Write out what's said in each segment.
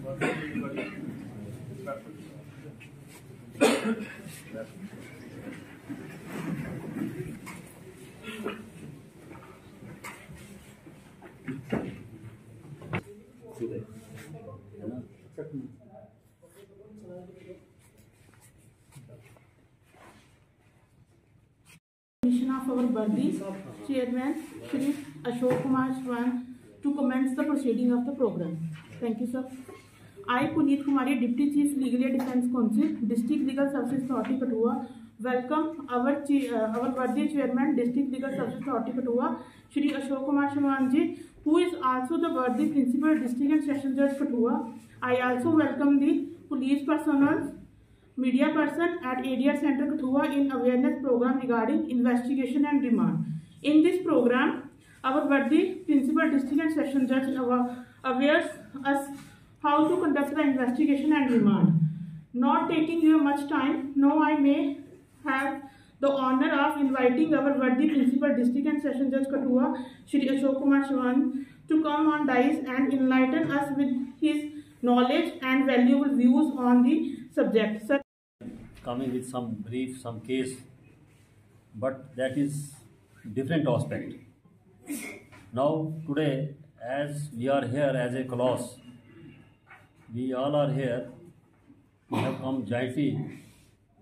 Of our Bardi Chairman Shri Ashok Kumar Swan to commence the proceeding of the program. Thank you, sir. I, Puneet Kumari, Deputy Chief Legal Aid Defence Council, District Legal Services Authority Kathua, welcome our Bardi Chairman, District Legal Services Authority Kathua, Shri Ashok Kumar Swan ji, who is also the Bardi Principal District and Session Judge Kathua. I also welcome the police personnel, media person at ADR Center Kathua in awareness program regarding investigation and remand. In this program, our Bardi Principal District and Session Judge awares us how to conduct the investigation and remand. Not taking you much time, now I may have the honor of inviting our Bardi Principal District and Session Judge Kathua, Shri Ashok Kumar Swan, to come on dais and enlighten us with his knowledge and valuable views on the subject. Sir, coming with some brief, some case, but that is different aspect. Now today, as we are here as a class, we all are here, we have come jointly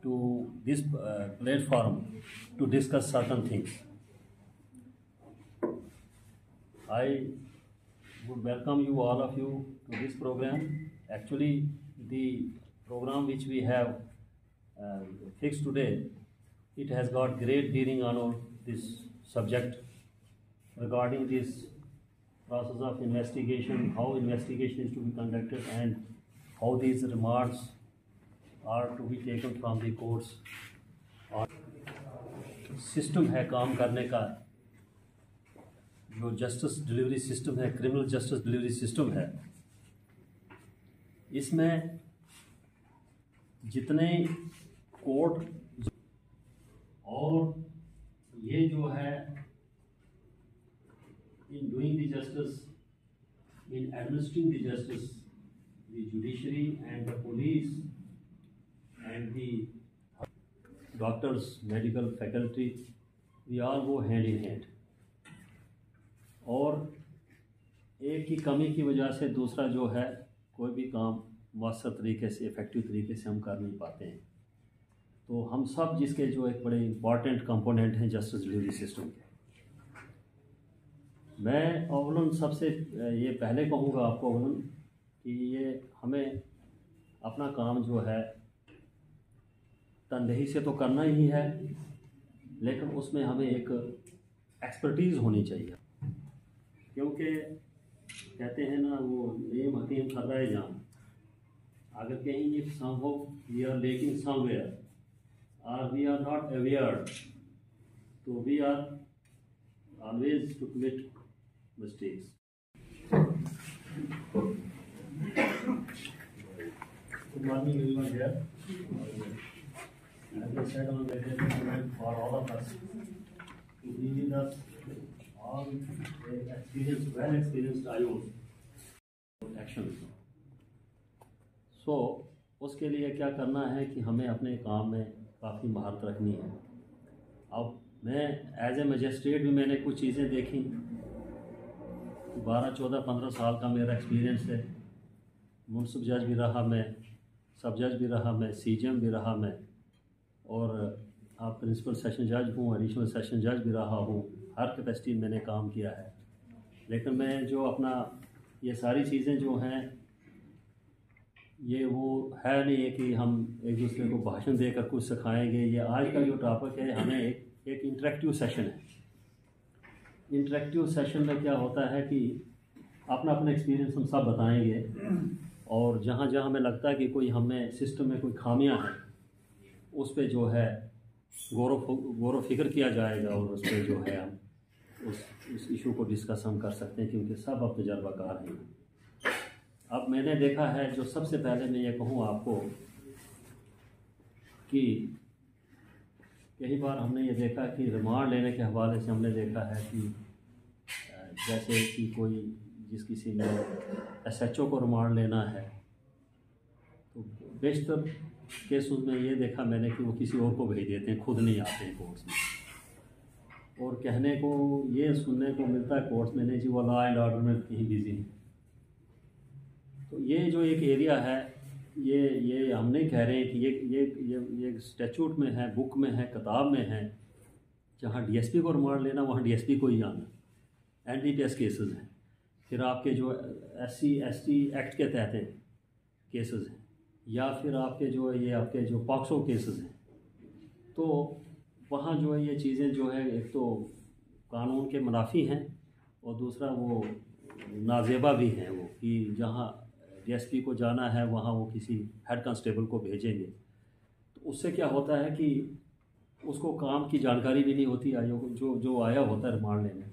to this platform to discuss certain things. I would welcome you, all of you, to this program. Actually, the program which we have fixed today, it has got great bearing on this subject regarding this process of investigation, how investigation is to be conducted, and how these remarks are to be taken from the courts. और system है काम करने का, जो justice delivery system है, criminal justice delivery system है, इसमें जितने कोर्ट और ये जो है in doing the justice, in administering the justice, the judiciary and the police and the doctors, medical faculty, we all go hand in hand. और एक की कमी की वजह से दूसरा जो है कोई भी काम मौसर तरीके से, इफ़ेक्टिव तरीके से हम कर नहीं पाते हैं। तो हम सब जिसके जो एक बड़े इम्पॉर्टेंट कंपोनेंट हैं जस्टिस डिलीवरी सिस्टम के, मैं अवलन सबसे ये पहले कहूँगा आपको अवलन कि ये हमें अपना काम जो है तनदेही से तो करना ही है, लेकिन उसमें हमें एक एक्सपर्टीज़ होनी चाहिए, क्योंकि कहते हैं ना वो नेम हकीम खर्राए जान, अगर कहीं if somehow we are lacking somewhere और वी आर नॉट अवेयर, तो we are always to commit mistakes. Good morning everyone here. As I said on the agenda for all of us to be with us all experienced, well experienced IOs actions. So उसके लिए क्या करना है कि हमें अपने काम में काफ़ी महारत रखनी है। अब मैं एज ए मजिस्ट्रेट भी मैंने कुछ चीज़ें देखी, 12, 14, 15 साल का मेरा एक्सपीरियंस है। मुंसिफ जज भी रहा मैं, सब जज भी रहा मैं, CJM भी रहा मैं, और आप प्रिंसिपल सेशन जज हूँ, एडिशनल सेशन जज भी रहा हूँ। हर कैपेसिटी मैंने काम किया है, लेकिन मैं जो अपना ये सारी चीज़ें जो हैं, ये वो है नहीं है कि हम एक दूसरे को भाषण देकर कुछ सिखाएंगे। ये आज का जो टॉपिक है, हमें एक इंटरेक्टिव सेशन है। इंटरेक्टिव सेशन में क्या होता है कि अपना अपना एक्सपीरियंस हम सब बताएंगे, और जहाँ जहाँ हमें लगता है कि कोई हमें सिस्टम में कोई खामियां हैं, उस पर जो है गौर फिक्र किया जाएगा, और उस पर जो है हम उस इशू को डिस्कस हम कर सकते हैं, क्योंकि सब अब तजर्बाकार हैं। अब मैंने देखा है, जो सबसे पहले मैं ये कहूँ आपको कि कई बार हमने ये देखा कि रिमांड लेने के हवाले से हमने देखा है कि जैसे कि कोई किसी ने SHO को रिमांड लेना है, तो बेशतर केसों में ये देखा मैंने कि वो किसी और को भेज देते हैं, खुद नहीं आते हैं कोर्ट्स में। और कहने को ये सुनने को मिलता है कोर्ट्स में, नहीं जी वो लॉ एंड ऑर्डर में कहीं बिजी हैं। तो ये जो एक एरिया है, ये हम नहीं कह रहे हैं कि ये स्टैट्यूट में है, बुक में है, किताब में है। जहाँ डीएसपी को रिमांड लेना वहाँ डीएसपी को ही आना। एनडीपीएस केसेस हैं, फिर आपके जो SC ST एक्ट के तहत हैं केसेस हैं, या फिर आपके जो पॉक्सो केसेस हैं। तो वहाँ जो है ये चीज़ें जो है एक तो कानून के मुनाफी हैं और दूसरा वो नाजेबा भी हैं, वो कि जहाँ डीएसपी को जाना है वहाँ वो किसी हेड कांस्टेबल को भेजेंगे। तो उससे क्या होता है कि उसको काम की जानकारी भी नहीं होती आयोग जो आया होता है रिमांड लेने।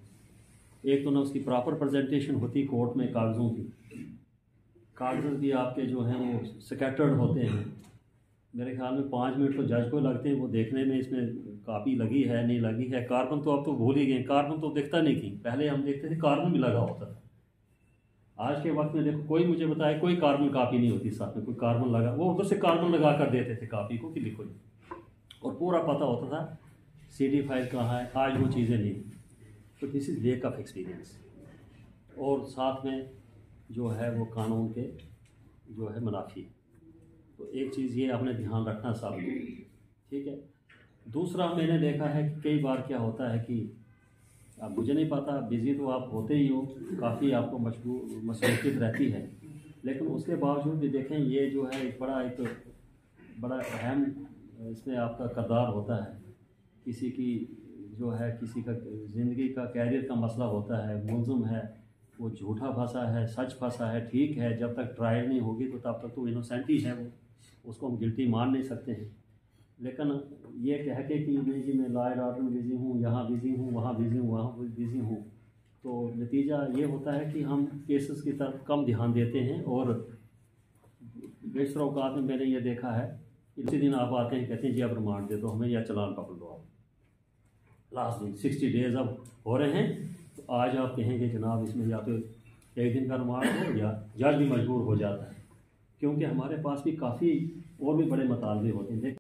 एक तो ना उसकी प्रॉपर प्रेजेंटेशन होती कोर्ट में, कागज़ों की कागज़ भी आपके जो हैं वो स्कैटर्ड होते हैं। मेरे ख्याल में 5 मिनट तो जज को लगते हैं वो देखने में, इसमें कापी लगी है नहीं लगी है। कार्बन तो अब तो भूल ही गए, कार्बन तो दिखता नहीं थी, पहले हम देखते थे कार्बन भी लगा होता था। आज के वक्त में देखो कोई मुझे बताए कोई कार्बन कापी नहीं होती साथ में, कोई कार्बन लगा, वो उधर से कार्बन लगा कर देते थे कापी को कि लिखो, और पूरा पता होता था CD फाइल कहाँ है। आज वो चीज़ें नहीं। तो this is lake of experience, और साथ में जो है वो कानून के जो है मुनाफी। तो एक चीज़ ये आपने ध्यान रखना साहब, ठीक है। दूसरा मैंने देखा है कि कई बार क्या होता है कि अब मुझे नहीं पता, बिज़ी तो आप होते ही हो, काफ़ी आपको मसरूफियत रहती है, लेकिन उसके बावजूद भी देखें ये जो है एक बड़ा अहम इसमें आपका किरदार होता है। किसी की जो है किसी का ज़िंदगी का कैरियर का मसला होता है, मुलज़म है, वो झूठा फंसा है, सच फंसा है, ठीक है, जब तक ट्रायल नहीं होगी तो तब तक तो इनोसेंट ही है, वो उसको हम गिल्टी मान नहीं सकते हैं। लेकिन ये कह के कि नहीं जी मैं लॉ एंड ऑर्डर में बिज़ी हूँ, यहाँ बिज़ी हूँ, वहाँ बिज़ी हूँ, वहाँ बिज़ी हूँ, तो नतीजा ये होता है कि हम केसेस की तरफ कम ध्यान देते हैं। और बेशतर औकात में मैंने ये देखा है कि इसी दिन आप आते हैं कहते हैं जी आप रिमांड दे दो हमें या चालान पकड़ दो आप, लास्ट दिन 60 डेज़ अब हो रहे हैं, तो आज आप कहेंगे जनाब इसमें या तो 1 दिन का रिमांड हो या जज भी मजबूर हो जाता है, क्योंकि हमारे पास भी काफ़ी और भी बड़े मुतालबे होते हैं।